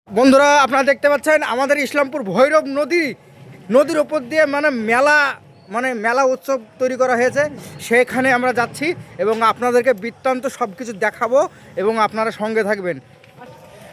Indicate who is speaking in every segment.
Speaker 1: বন্ধুরা আপনারা দেখতে পাচ্ছেন আমাদের ইসলামপুর ভৈরব নদীর ওপর দিয়ে মেলা উৎসব তৈরি করা হয়েছে। সেখানে আমরা যাচ্ছি এবং আপনাদেরকে বৃত্তান্ত সব কিছু দেখাবো এবং আপনারা সঙ্গে থাকবেন।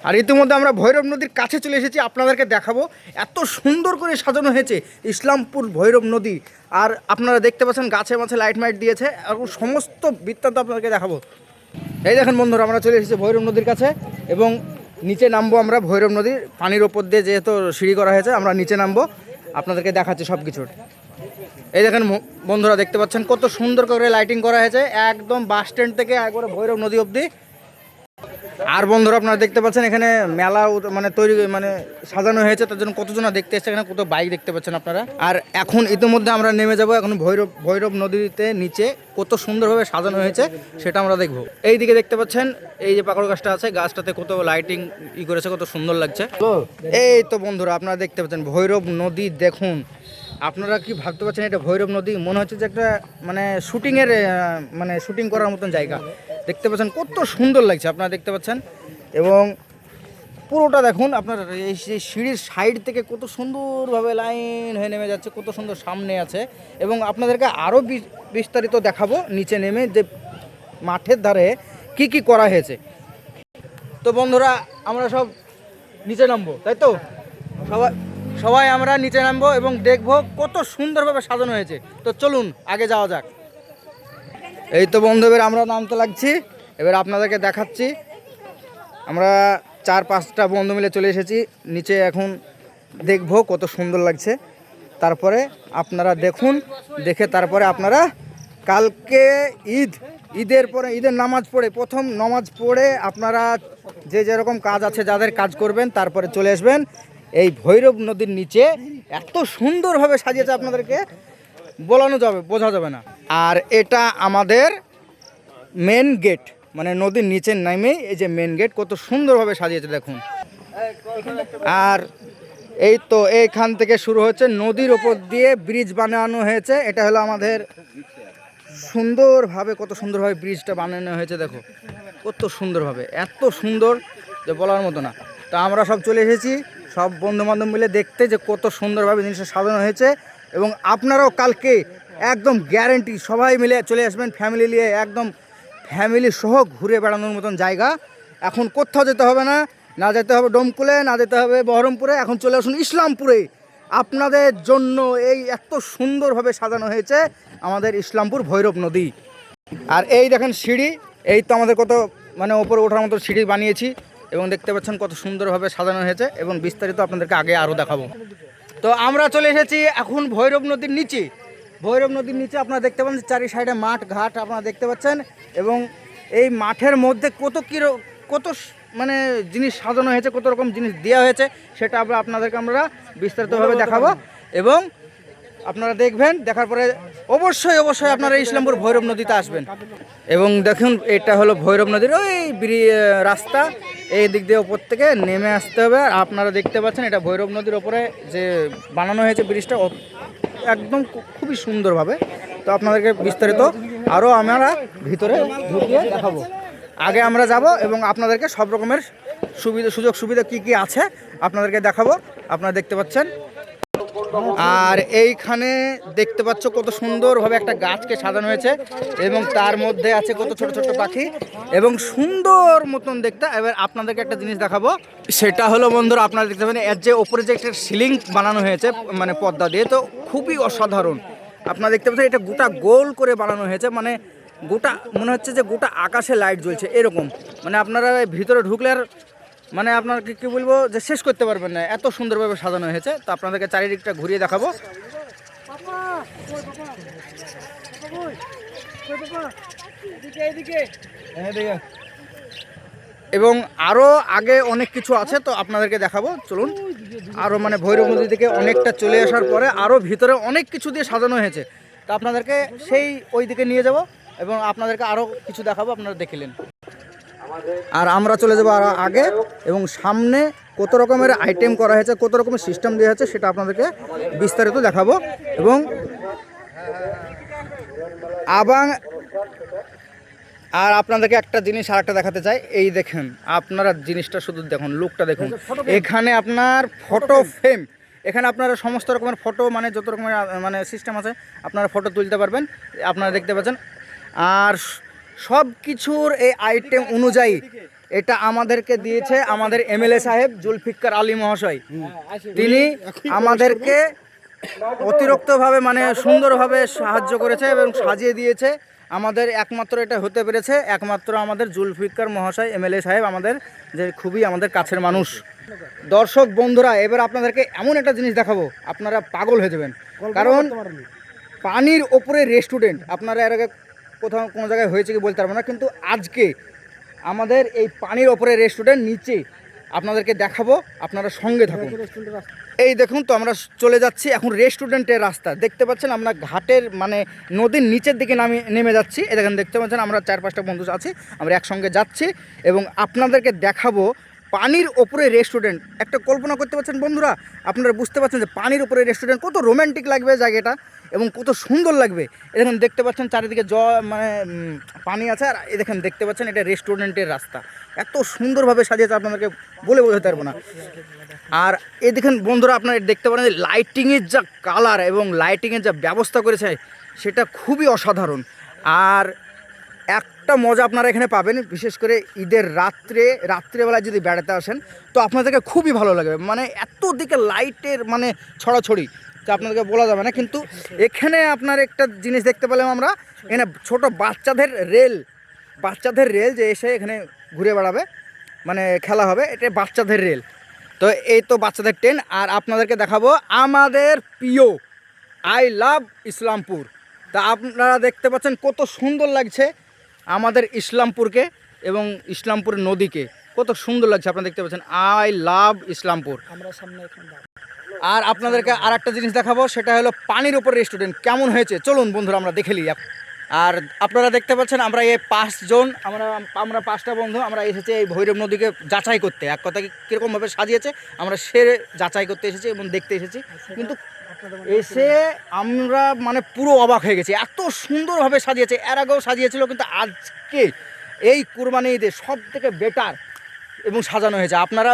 Speaker 1: আর ইতিমধ্যে আমরা ভৈরব নদীর কাছে চলে এসেছি, আপনাদেরকে দেখাবো এত সুন্দর করে সাজানো হয়েছে ইসলামপুর ভৈরব নদী। আর আপনারা দেখতে পাচ্ছেন গাছে মাছে লাইট মাইট দিয়েছে, আর সমস্ত বৃত্তান্ত আপনাদেরকে দেখাবো। এই দেখেন বন্ধুরা, আমরা চলে এসেছি ভৈরব নদীর কাছে এবং নিচে নামবো আমরা। ভৈরব নদীর পানির ওপর দিয়ে যেহেতু সিঁড়ি করা হয়েছে, আমরা নিচে নামবো, আপনাদেরকে দেখাচ্ছি সব কিছুর। এই দেখেন বন্ধুরা, দেখতে পাচ্ছেন কত সুন্দর করে লাইটিং করা হয়েছে, একদম বাস স্ট্যান্ড থেকে একবারে ভৈরব নদী অবধি। আর বন্ধুরা আপনারা দেখতে পাচ্ছেন এখানে মেলা সাজানো হয়েছে, তার জন্য কতজন দেখতে এসছে, এখানে কত বাইক দেখতে পাচ্ছেন আপনারা। আর এখন ইতিমধ্যে আমরা নেমে যাব, এখন ভৈরব নদীতে নিচে কত সুন্দরভাবে সাজানো হয়েছে সেটা আমরা দেখব। এই দিকে দেখতে পাচ্ছেন এই যে পাকড় গাছটা আছে, গাছটাতে কত লাইটিং করেছে, কত সুন্দর লাগছে। এই তো বন্ধুরা আপনারা দেখতে পাচ্ছেন ভৈরব নদী, দেখুন আপনারা কি ভাবতে পারছেন এটা ভৈরব নদী? মনে হচ্ছে যে একটা শুটিং করার মতন জায়গা। দেখতে পাচ্ছেন কত সুন্দর লাগছে, আপনারা দেখতে পাচ্ছেন। এবং পুরোটা দেখুন আপনারা, এই সিঁড়ির সাইড থেকে কত সুন্দরভাবে লাইন হয়ে নেমে যাচ্ছে, কত সুন্দর সামনে আছে। এবং আপনাদেরকে আরও বিস্তারিত দেখাবো নিচে নেমে, যে মাঠের ধারে কি কি করা হয়েছে। তো বন্ধুরা আমরা সব নিচে নামবো, তাই তো? সবাই আমরা নিচে নামবো এবং দেখবো কত সুন্দরভাবে সাজানো হয়েছে। তো চলুন আগে যাওয়া যাক। এই তো বন্ধু, এবার আমরা নামতে লাগছি, এবার আপনাদেরকে দেখাচ্ছি। আমরা 4-5টা বন্ধু মিলে চলে এসেছি নিচে, এখন দেখবো কত সুন্দর লাগছে। তারপরে আপনারা দেখুন, দেখে তারপরে আপনারা কালকে ঈদের নামাজ পড়ে, প্রথম নামাজ পড়ে আপনারা যে যেরকম কাজ আছে যাদের কাজ করবেন, তারপরে চলে আসবেন এই ভৈরব নদীর নিচে। এত সুন্দরভাবে সাজিয়েছে, আপনাদেরকে বোঝা যাবে না। আর এটা আমাদের মেন গেট, মানে নদীর নিচে নামে এই যে মেন গেট, কত সুন্দরভাবে সাজিয়েছে দেখুন। আর এই তো এইখান থেকে শুরু হচ্ছে, নদীর ওপর দিয়ে ব্রিজ বানানো হয়েছে। এটা হলো আমাদের সুন্দরভাবে, কত সুন্দরভাবে ব্রিজটা বানানো হয়েছে, দেখো কত সুন্দরভাবে, এত সুন্দর যে বলার মতো না। তো আমরা সব চলে এসেছি, সব বন্ধু বান্ধব মিলে দেখতে যে কত সুন্দরভাবে জিনিসটা সাজানো হয়েছে। এবং আপনারাও কালকে একদম গ্যারেন্টি সবাই মিলে চলে আসবেন, ফ্যামিলি নিয়ে, একদম ফ্যামিলি সহ ঘুরে বেড়ানোর মতন জায়গা। এখন কোথাও যেতে হবে না যেতে হবে ডোমকুলে, না যেতে হবে বহরমপুরে, এখন চলে আসুন ইসলামপুরে। আপনাদের জন্য এই এত সুন্দরভাবে সাজানো হয়েছে আমাদের ইসলামপুর ভৈরব নদী। আর এই দেখেন সিঁড়ি, এই তো আমাদের কত ওপরে ওঠার মতো সিঁড়ি বানিয়েছি এবং দেখতে পাচ্ছেন কত সুন্দরভাবে সাজানো হয়েছে, এবং বিস্তারিত আপনাদেরকে আগে আরও দেখাবো। তো আমরা চলে এসেছি এখন ভৈরব নদীর নিচে। ভৈরব নদীর নিচে আপনারা দেখতে পাচ্ছেন চারি সাইডে মাঠ ঘাট আপনারা দেখতে পাচ্ছেন, এবং এই মাঠের মধ্যে কত জিনিস সাজানো হয়েছে, কত রকম জিনিস দেওয়া হয়েছে, সেটা আপনাদেরকে আমরা বিস্তারিতভাবে দেখাবো। এবং আপনারা দেখবেন, দেখার পরে অবশ্যই আপনারা ইসলামপুর ভৈরব নদীতে আসবেন। এবং দেখুন এটা হলো ভৈরব নদীর ওই রাস্তা, এই দিক দিয়ে ওপর থেকে নেমে আসতে হবে। আর আপনারা দেখতে পাচ্ছেন এটা ভৈরব নদীর ওপরে যে বানানো হয়েছে ব্রিজটা, একদম খুবই সুন্দরভাবে। তো আপনাদেরকে বিস্তারিত আরও আমরা ভিতরে ঢুকিয়ে দেখাবো। আগে আমরা যাব এবং আপনাদেরকে সব রকমের সুযোগ সুবিধা কি আছে আপনাদেরকে দেখাবো। আপনারা দেখতে পাচ্ছেন, আর এইখানে দেখতে পাচ্ছ কত সুন্দরভাবে একটা গাছকে সাজানো হয়েছে, এবং তার মধ্যে আছে কত ছোট ছোট পাখি, এবং সুন্দর মতন দেখতে। এবার আপনাদেরকে একটা জিনিস দেখাবো, সেটা হলো বন্ধুরা আপনারা দেখতে পাবেন এর যে ওপরে যে একটা সিলিং বানানো হয়েছে পর্দা দিয়ে, তো খুবই অসাধারণ। আপনারা দেখতে পাচ্ছেন এটা গোটা গোল করে বানানো হয়েছে, গোটা মনে হচ্ছে যে গোটা আকাশে লাইট জ্বলছে এরকম। আপনারা ভিতরে ঢুকলে আর আপনাকে কি বলবো যে শেষ করতে পারবেন না, এত সুন্দরভাবে সাজানো হয়েছে। তো আপনাদেরকে চারিদিকটা ঘুরিয়ে দেখাবো। এবং আরও আগে অনেক কিছু আছে, তো আপনাদেরকে দেখাবো, চলুন। আরও ভৈরব নদী থেকে অনেকটা চলে আসার পরে আরও ভিতরে অনেক কিছু দিয়ে সাজানো হয়েছে, তো আপনাদেরকে সেই ওই দিকে নিয়ে যাব এবং আপনাদেরকে আরও কিছু দেখাবো, আপনারা দেখলেন। আর আমরা চলে যাবো আরও আগে, এবং সামনে কত রকমের আইটেম করা হয়েছে, কত রকমের সিস্টেম দেওয়া হয়েছে, সেটা আপনাদেরকে বিস্তারিত দেখাবো। এবং আর আপনাদেরকে একটা জিনিস আরেকটা দেখাতে চাই, এই দেখেন আপনারা জিনিসটা শুধু দেখুন, লুকটা দেখুন। এখানে আপনার ফটো ফ্রেম, এখানে আপনারা সমস্ত রকমের ফটো মানে যত রকমের মানে সিস্টেম আছে আপনারা ফটো তুলতে পারবেন, আপনারা দেখতে পাচ্ছেন। আর সব কিছুর এই আইটেম অনুযায়ী এটা আমাদেরকে দিয়েছে আমাদের এমএলএ সাহেব জুলফিকার আলী মহাশয়। তিনি আমাদেরকে অতিরিক্তভাবে মানে সুন্দরভাবে সাহায্য করেছে এবং সাজিয়ে দিয়েছে। আমাদের একমাত্র এটা হতে পেরেছে একমাত্র আমাদের জুলফিকার মহাশয় এমএলএ সাহেব, আমাদের যে খুবই আমাদের কাছের মানুষ। দর্শক বন্ধুরা, এবার আপনাদেরকে এমন একটা জিনিস দেখাবো, আপনারা পাগল হয়ে যাবেন। কারণ পানির ওপরে রেস্টুরেন্ট আপনারা এর আগে কোথাও কোনো জায়গায় হয়েছে কি বলতে পারবো না, কিন্তু আজকে আমাদের এই পানির ওপরে রেস্টুরেন্ট নিচে আপনাদেরকে দেখাবো, আপনারা সঙ্গে থাকুন। এই দেখুন তো আমরা চলে যাচ্ছি এখন রেস্টুরেন্টের রাস্তা, দেখতে পাচ্ছেন আমরা ঘাটের মানে নদীর নিচের দিকে নেমে যাচ্ছি। এই দেখেন, দেখতে পাচ্ছেন আমরা 4-5টা বন্ধু আছি, আমরা একসঙ্গে যাচ্ছি এবং আপনাদেরকে দেখাবো পানির ওপরে রেস্টুরেন্ট। একটা কল্পনা করতে পারছেন বন্ধুরা, আপনারা বুঝতে পারছেন যে পানির ওপরে রেস্টুরেন্ট কত রোম্যান্টিক লাগবে জায়গাটা এবং কত সুন্দর লাগবে। দেখেন, দেখতে পাচ্ছেন চারিদিকে মানে পানি আছে, আর দেখেন দেখতে পাচ্ছেন এটা রেস্টুরেন্টের রাস্তা, এত সুন্দরভাবে সাজিয়েছে আপনাদেরকে বলে বোঝাতে পারবো না। আর এই দেখেন বন্ধুরা, আপনারা দেখতে পারেন যে লাইটিংয়ের যা কালার এবং লাইটিংয়ের যা ব্যবস্থা করেছে সেটা খুবই অসাধারণ। আর একটা মজা আপনারা এখানে পাবেন, বিশেষ করে ঈদের রাত্রেবেলায় যদি বেড়াতে আসেন তো আপনাদেরকে খুবই ভালো লাগবে। মানে এত দিকে লাইটের মানে ছড়াছড়ি যা আপনাদেরকে বলা যাবে না। কিন্তু এখানে আপনার একটা জিনিস দেখতে পেলাম আমরা, এখানে ছোট বাচ্চাদের রেল যে এসে এখানে ঘুরে বেড়াবে, মানে খেলা হবে, এটা বাচ্চাদের রেল। তো এই তো বাচ্চাদের ট্রেন। আর আপনাদেরকে দেখাবো আমাদের প্রিয় আই লাভ ইসলামপুর। তা আপনারা দেখতে পাচ্ছেন কত সুন্দর লাগছে আমাদের ইসলামপুরকে এবং ইসলামপুর নদীকে, কত সুন্দর লাগছে আপনারা দেখতে পাচ্ছেন আই লাভ ইসলামপুর। আর আপনাদেরকে আর একটা জিনিস দেখাবো, সেটা হলো পানির উপর রেস্টুরেন্ট কেমন হয়েছে, চলুন বন্ধুরা আমরা দেখে নিই। আর আপনারা দেখতে পাচ্ছেন আমরা এই 5 জন আমরা 5টা বন্ধু আমরা এসেছি এই ভৈরব নদীকে যাচাই করতে। এক কথা কীরকমভাবে সাজিয়েছে আমরা সে যাচাই করতে এসেছি এবং দেখতে এসেছি, কিন্তু এসে আমরা মানে পুরো অবাক হয়ে গেছি, এত সুন্দরভাবে সাজিয়েছে। এর আগেও সাজিয়েছিল, কিন্তু আজকে এই কুরবানি ঈদে সব থেকে বেটার এবং সাজানো হয়েছে। আপনারা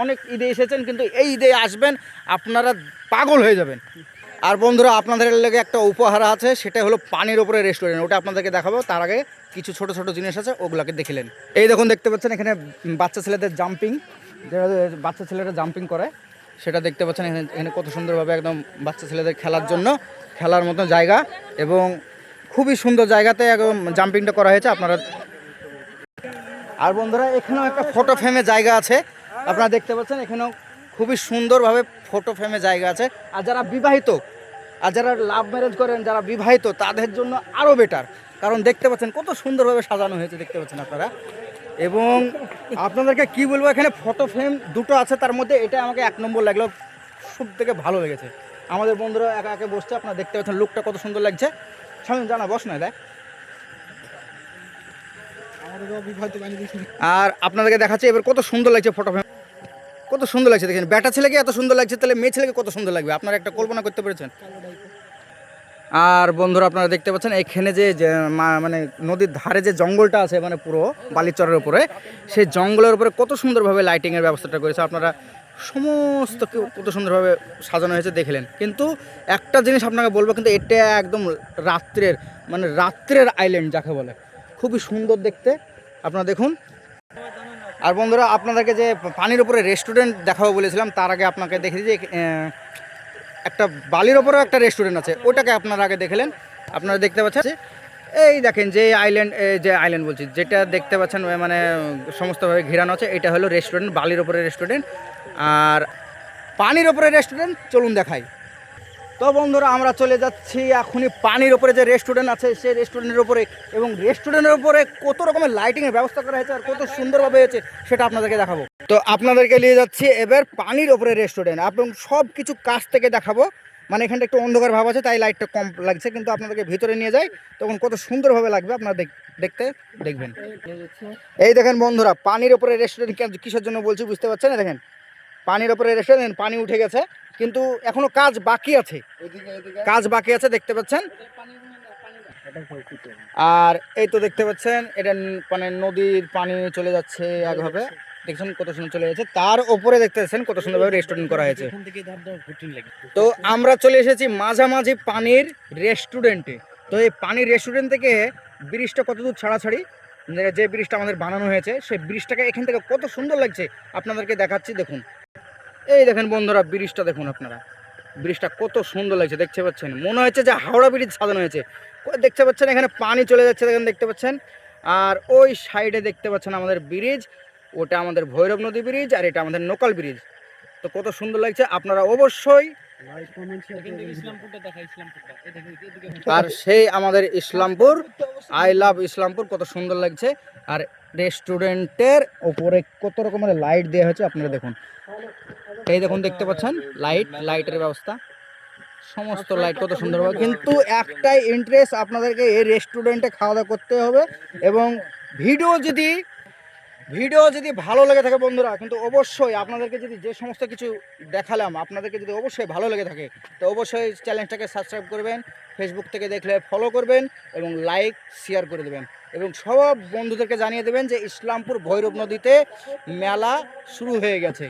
Speaker 1: অনেক ঈদে এসেছেন, কিন্তু এই ঈদে আসবেন আপনারা পাগল হয়ে যাবেন। আর বন্ধুরা, আপনাদের লেগে একটা উপহার আছে, সেটা হলো পানির ওপরে রেস্টুরেন্ট, ওটা আপনাদেরকে দেখাবো। তার আগে কিছু ছোট ছোট জিনিস আছে, ওগুলোকে দেখিলেন। এই দেখুন, দেখতে পাচ্ছেন এখানে বাচ্চা ছেলেদের জাম্পিং, যারা বাচ্চা ছেলেরা জাম্পিং করে সেটা দেখতে পাচ্ছেন। এখানে কত সুন্দরভাবে একদম বাচ্চা ছেলেদের খেলার মতো জায়গা এবং খুবই সুন্দর জায়গাতে একদম জাম্পিংটা করা হয়েছে আপনারা। আর বন্ধুরা, এখানেও একটা ফটো ফ্রেমের জায়গা আছে, আপনারা দেখতে পাচ্ছেন এখানেও খুবই সুন্দরভাবে ফটো ফ্রেমের জায়গা আছে। আর যারা বিবাহিত আর যারা লাভ ম্যারেজ করেন, যারা বিবাহিত তাদের জন্য আরও বেটার, কারণ দেখতে পাচ্ছেন কত সুন্দরভাবে সাজানো হয়েছে, দেখতে পাচ্ছেন আপনারা। এবং আপনাদেরকে কি বলবো, এখানে ফটো ফ্রেম 2টো আছে, তার মধ্যে এটা আমাকে 1 নম্বর লাগলো, সব থেকে ভালো লেগেছে। আমাদের বন্ধুরা একা একে বসছে, আপনারা দেখতে পাচ্ছেন লুকটা কত সুন্দর লাগছে। সামনে জানা বস না দেখ। আর আপনাদেরকে দেখাচ্ছি এবার কত সুন্দর লাগছে ফটো ফ্রেম, কত সুন্দর লাগছে দেখেন। বেটা ছেলেকে এত সুন্দর লাগছে, তাহলে মেয়ে ছেলেকে কত সুন্দর লাগবে, আপনারা একটা কল্পনা করতে পেরেছেন। আর বন্ধুরা, আপনারা দেখতে পাচ্ছেন এখানে যে মানে নদীর ধারে যে জঙ্গলটা আছে, মানে পুরো বালিচরের উপরে, সেই জঙ্গলের উপরে কত সুন্দরভাবে লাইটিংয়ের ব্যবস্থাটা করেছে। আপনারা সমস্ত কত সুন্দরভাবে সাজানো হয়েছে দেখলেন। কিন্তু একটা জিনিস আপনাকে বলবো, কিন্তু এটা একদম রাত্রের আইল্যান্ড যাকে বলে, খুবই সুন্দর দেখতে, আপনারা দেখুন। আর বন্ধুরা, আপনাদেরকে যে পানির উপরে রেস্টুরেন্ট দেখাবো বলেছিলাম, তার আগে আপনাকে দেখে দিই যে একটা বালির ওপরেও একটা রেস্টুরেন্ট আছে, ওটাকে আপনারা আগে দেখলেন। আপনারা দেখতে পাচ্ছেন এই দেখেন যে আইল্যান্ড বলছি, যেটা দেখতে পাচ্ছেন মানে সমস্তভাবে ঘেরানো আছে, এটা হলো রেস্টুরেন্ট, বালির ওপরে রেস্টুরেন্ট। আর পানির ওপরে রেস্টুরেন্ট চলুন দেখাই। তো বন্ধুরা, আমরা চলে যাচ্ছি এখনই পানির ওপরে যে রেস্টুরেন্ট আছে সেই রেস্টুরেন্টের ওপরে, এবং রেস্টুরেন্টের ওপরে কত রকমের লাইটিংয়ের ব্যবস্থা করা হয়েছে আর কত সুন্দরভাবে হয়েছে সেটা আপনাদেরকে দেখাবো। তো আপনাদেরকে নিয়ে যাচ্ছি এবার পানির ওপরে রেস্টুরেন্ট, এবং সব কিছু কাছ থেকে দেখাবো। মানে এখানটা একটু অন্ধকার ভাব আছে, তাই লাইটটা কম লাগছে, কিন্তু আপনাদেরকে ভিতরে নিয়ে যাই তখন কত সুন্দরভাবে লাগবে, আপনারা দেখবেন। এই দেখেন বন্ধুরা, পানির ওপরে রেস্টুরেন্ট কিসের জন্য বলছি বুঝতে পারছেন? দেখেন পানির ওপরে রেস্টুরেন্ট, পানি উঠে গেছে কিন্তু এখনো কাজ বাকি আছে, দেখতে পাচ্ছেন। আর এই তো দেখতে পাচ্ছেন এটা মানে নদীর পানি চলে যাচ্ছে একভাবে, দেখছেন কত সুন্দর চলে যাচ্ছে। তার উপরে দেখতে পাচ্ছেন কত সুন্দরভাবে রেস্টুরেন্ট করা হয়েছে। তো আমরা চলে এসেছি মাঝামাঝি পানির রেস্টুরেন্টে। তো এই পানির রেস্টুরেন্ট থেকে ব্রিজটা কত দূর ছাড়াছাড়ি, যে ব্রিজটা আমাদের বানানো হয়েছে সেই ব্রিজটাকে এখান থেকে কত সুন্দর লাগছে আপনাদেরকে দেখাচ্ছি। দেখুন, এই দেখেন বন্ধুরা, ব্রিজটা দেখুন আপনারা, ব্রিজটা কত সুন্দর লাগছে দেখতে পাচ্ছেন, মনে হচ্ছে যে হাওড়া ব্রিজ সাজানো হয়েছে। দেখতে পাচ্ছেন এখানে পানি চলে যাচ্ছে, দেখেন দেখতে পাচ্ছেন। আর ওই সাইডে দেখতে পাচ্ছেন আমাদের ব্রিজ, ওটা আমাদের ভৈরব নদী ব্রিজ, আর এটা আমাদের লোকাল ব্রিজ। তো কত সুন্দর লাগছে, আপনারা অবশ্যই। আর সেই আমাদের ইসলামপুর, আই লাভ ইসলামপুর, কত সুন্দর লাগছে। আর রেস্টুরেন্টের ওপরে কত রকমের লাইট দেওয়া হয়েছে আপনারা দেখুন, এই দেখুন দেখতে পাচ্ছেন লাইটের ব্যবস্থা, সমস্ত লাইট কত সুন্দরভাবে। কিন্তু একটাই ইন্টারেস্ট, আপনাদেরকে এই রেস্টুরেন্টে খাওয়া দাওয়া করতে হবে। এবং ভিডিও যদি ভালো লেগে থাকে বন্ধুরা, কিন্তু অবশ্যই আপনাদেরকে যদি যে সমস্ত কিছু দেখালাম আপনাদেরকে যদি অবশ্যই ভালো লেগে থাকে, তো অবশ্যই চ্যানেলটাকে সাবস্ক্রাইব করবেন, ফেসবুক থেকে দেখলে ফলো করবেন এবং লাইক শেয়ার করে দেবেন, এবং সব বন্ধুদেরকে জানিয়ে দেবেন যে ইসলামপুর ভৈরব নদীতে মেলা শুরু হয়ে গেছে।